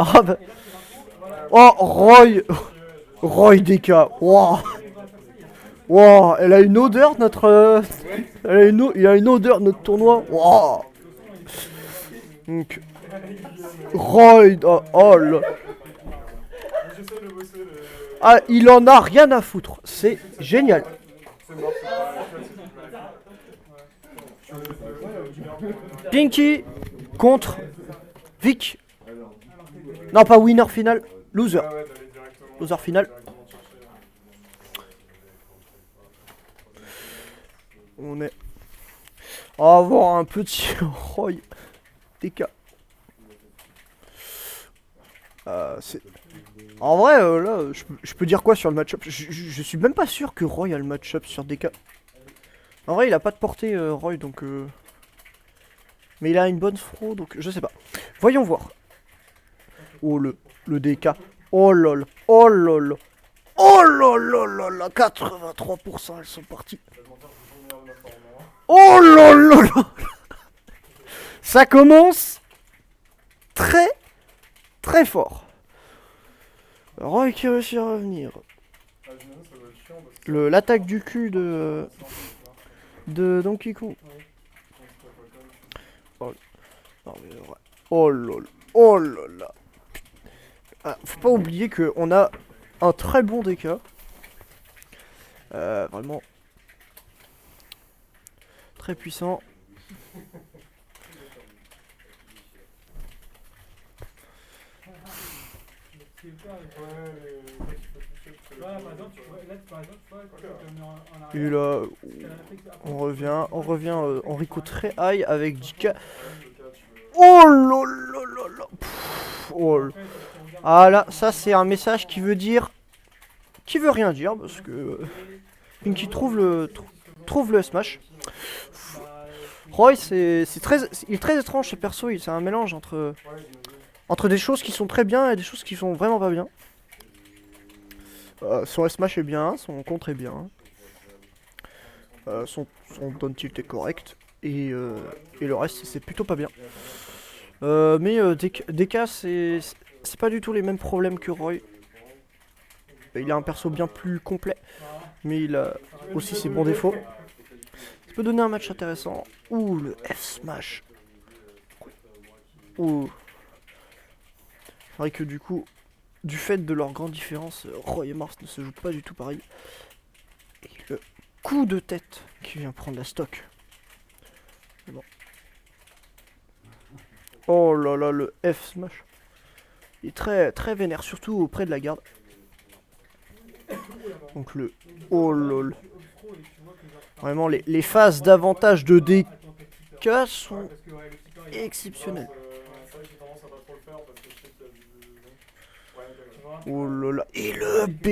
Ah bah. Oh, Roy. Roy DK. Wow. Wow, elle a une odeur notre... il a une odeur notre tournoi. Wow. Donc... Roy... Oh, oh là. Ah, il en a rien à foutre. C'est génial. Pinky contre Vic. Non, pas winner final. Loser. Loser final. On est... On va avoir un petit Roy TK. En vrai, là, je peux dire quoi sur le match-up? Je suis même pas sûr que Roy a le match-up sur DK. En vrai, il a pas de portée, Roy, donc... Mais il a une bonne throw, donc je sais pas. Voyons voir. Oh, le DK. Oh lol. Oh lol. Oh lol. 83%, elles sont parties. Oh lol. Ça commence très, très fort. Roy qui réussit à revenir. L'attaque du cul de Donkey Kong. Oh, non, mais, ouais. Oh lol. Oh lol. Ah, faut pas oublier qu'on a un très bon DK. Vraiment très puissant. Et là, on revient en Rico très high avec DK. Oh lolololol. Oh. Ah là, ça c'est un message qui veut dire, qui veut rien dire parce que Pinky trouve le smash. Roy, il est très étrange ce perso. C'est un mélange entre des choses qui sont très bien et des choses qui sont vraiment pas bien. Son smash est bien, son contre est bien, son down tilt est correct et le reste c'est plutôt pas bien. Mais DK c'est pas du tout les mêmes problèmes que Roy. Il a un perso bien plus complet, mais il a aussi ses bons défauts. Ça peut donner un match intéressant. Ouh, le F-Smash. Ouh. C'est vrai que du coup, du fait de leur grande différence, Roy et Mars ne se jouent pas du tout pareil. Et le coup de tête qui vient prendre la stock. Bon. Oh là là, le F-Smash. Il est très, très vénère, surtout auprès de la garde. Donc le... Oh lol. Vraiment, les phases d'avantage de DK sont exceptionnelles. Oh là là. Et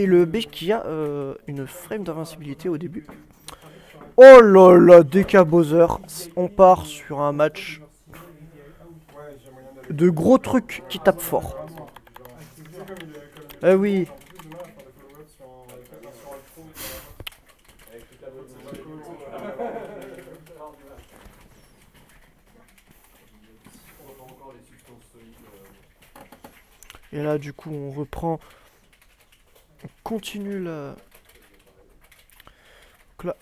le B qui a une frame d'invincibilité au début. Oh là là, DK Bowser. On part sur un match de gros trucs qui tapent fort. Eh oui. Et là, du coup, on reprend. On continue là. Donc là.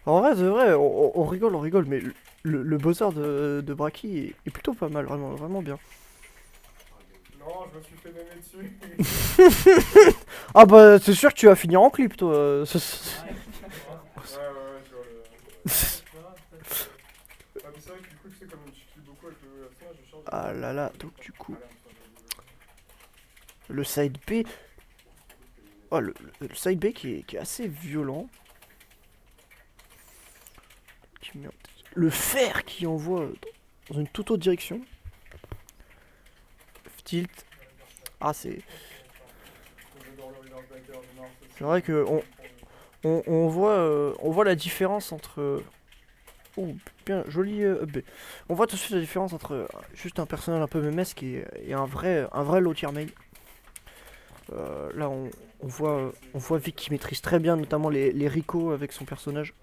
En vrai, c'est vrai, on rigole, mais le Bowser de Braki est plutôt pas mal, vraiment, vraiment bien. Non, je me suis fait mémer dessus. Ah bah, c'est sûr que tu vas finir en clip, toi. Ouais, je vois le. Ah, mais c'est vrai que du coup, tu sais, comme je kill beaucoup avec le Smash, je charge. Ah là là, donc du coup. Le side B. Oh, le side B qui est assez violent. Le fer qui envoie dans une toute autre direction. Tilt. Ah, c'est vrai que on voit la différence entre... Oh, bien, joli B. On voit tout de suite la différence entre juste un personnage un peu memesque et un vrai low tier main. Là, on voit Vic qui maîtrise très bien, notamment les Rico avec son personnage.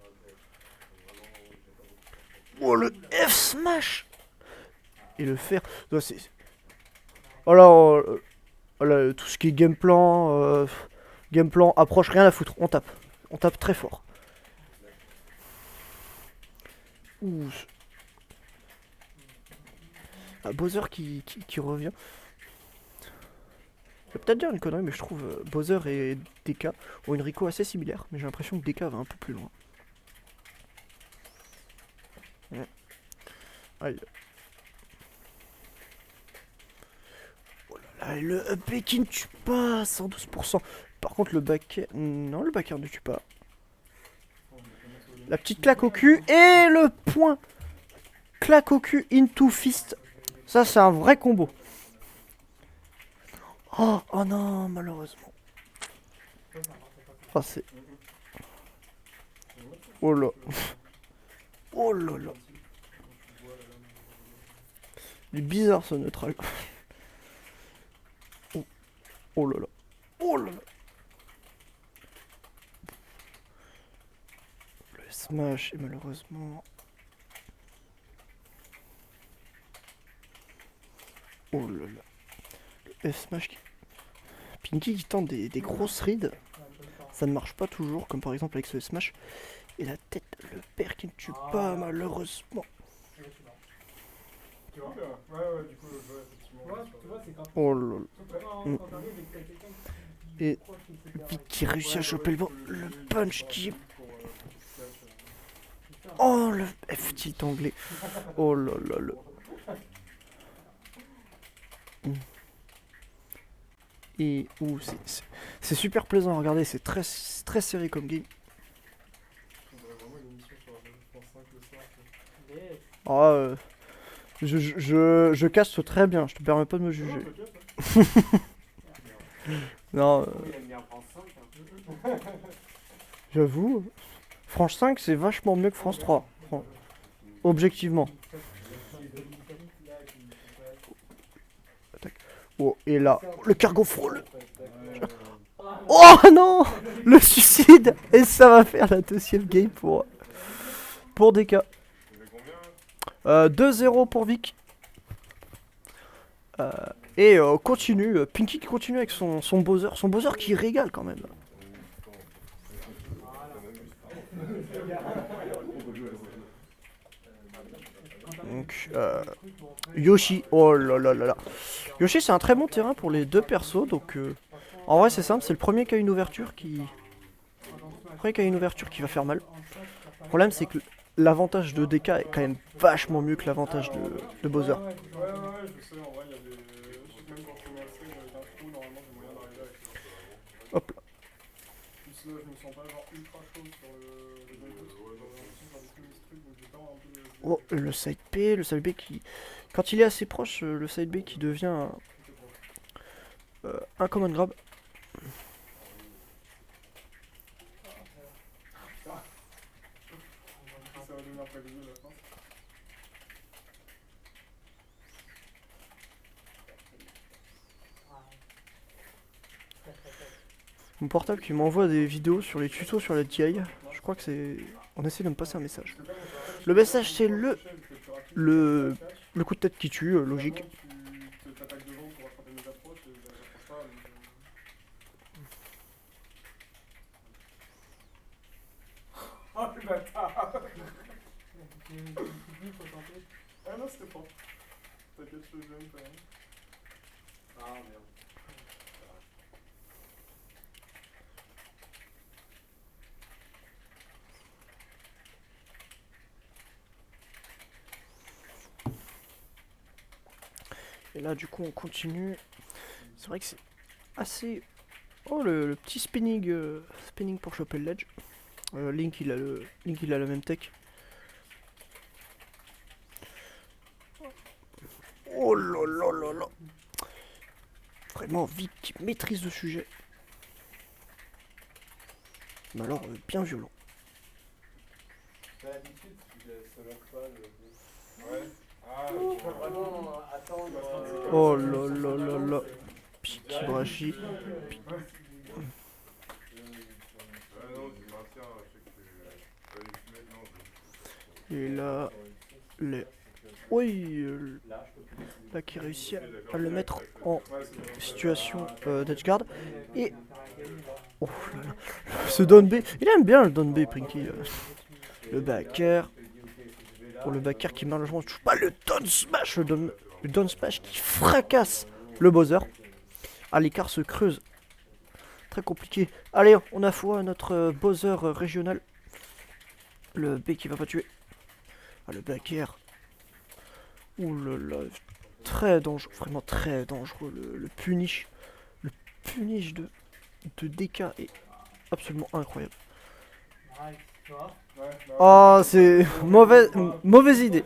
Oh, le F-Smash. Et le fer. Alors, voilà, tout ce qui est game plan, approche, rien à foutre. On tape. On tape très fort. Ouh. Ah, Bowser qui revient. Je vais peut-être dire une connerie, mais je trouve Bowser et DK ont une Rico assez similaire. Mais j'ai l'impression que DK va un peu plus loin. Ouais. Aïe. Oh là là, le up qui ne tue pas, 112%. Par contre, le back... Non, le backer ne tue pas. La petite claque au cul et le point. Claque au cul into fist. Ça, c'est un vrai combo. Oh, oh non, malheureusement. Oh, c'est... Oh là. Oh là là. Il est bizarre ce neutral. Oh, oh là là. Oh là là. Le smash et malheureusement... Oh là là. Le F-smash qui... Pinky qui tente des grosses rides. Ça ne marche pas toujours, comme par exemple avec ce Smash. Et la tête, le père qui ne tue pas, malheureusement. Tu vois? Ouais, du coup, effectivement. Tu vois, c'est grave. Oh là là. Quand t'arrives et que t'as quelqu'un Et Vic qui réussit à choper le vent. Le punch qui... Oh, le F-tilt anglais. Oh là là là. Et ouh, c'est super plaisant à regarder, c'est très serré comme game. Ah, je casse très bien, je te permets pas de me juger. Non, j'avoue, France 5 c'est vachement mieux que France 3. Objectivement. Oh, et là, le cargo frôle. Oh non, le suicide. Et ça va faire la deuxième game pour DK. 2-0 pour Vic. Et continue, Pinky qui continue avec son Bowser. Son Bowser qui régale quand même. Donc, Yoshi, oh là là là là. Yoshi c'est un très bon terrain pour les deux persos, donc en vrai c'est simple, c'est le premier qui a une ouverture qui... va faire mal. Le problème c'est que l'avantage de DK est quand même vachement mieux que l'avantage de Bowser. Ouais, je sais, en vrai, il y a des... Même quand je mets un save avec un trou, normalement j'ai moyen d'arriver avec... Hop là. Plus là, je me sens pas genre ultra chaud sur le début, genre des trucs, donc j'ai peur un peu de... Oh, le side B qui... Quand il est assez proche, le side B qui devient un common grab. Ça va devenir prévisible à la fin. Mon portable qui m'envoie des vidéos sur les tutos sur la TI. Je crois que c'est... On essaie de me passer un message. Le message c'est le coup de tête qui tue, logique. Tu t'attaques devant pour rattraper mes approches et j'approche pas. Oh le bâtard! Ah non, c'était pas. T'inquiète, je te gêne quand même. Ah merde. Et là du coup on continue. C'est vrai que c'est assez... Oh le petit spinning pour choper le ledge. Link il a la même tech. Oh là là là là. Vraiment Vic qui maîtrise le sujet. Mais alors bien violent. T'as l'habitude, ça lève pas le... Ouais. Ah, tu peux vraiment attendre... Oh là là là là. Piki Brachi. Et là, les... Oui, là qui réussit à le mettre en situation d'edgeguard. Et oh là là, ce down B, il aime bien le down B, Prinky. Le backer. Pour le backer qui malheureusement touche pas le down smash, le down smash qui fracasse le Bowser. Ah, l'écart se creuse. Très compliqué. Allez, on a foi à notre Bowser régional. Le B qui va pas tuer. Ah, le backer. Ouh là là. Très dangereux. Vraiment très dangereux. Le punish. Le punish de DK est absolument incroyable. Nice, tu vois. Ouais, Oh, c'est mauvaise idée.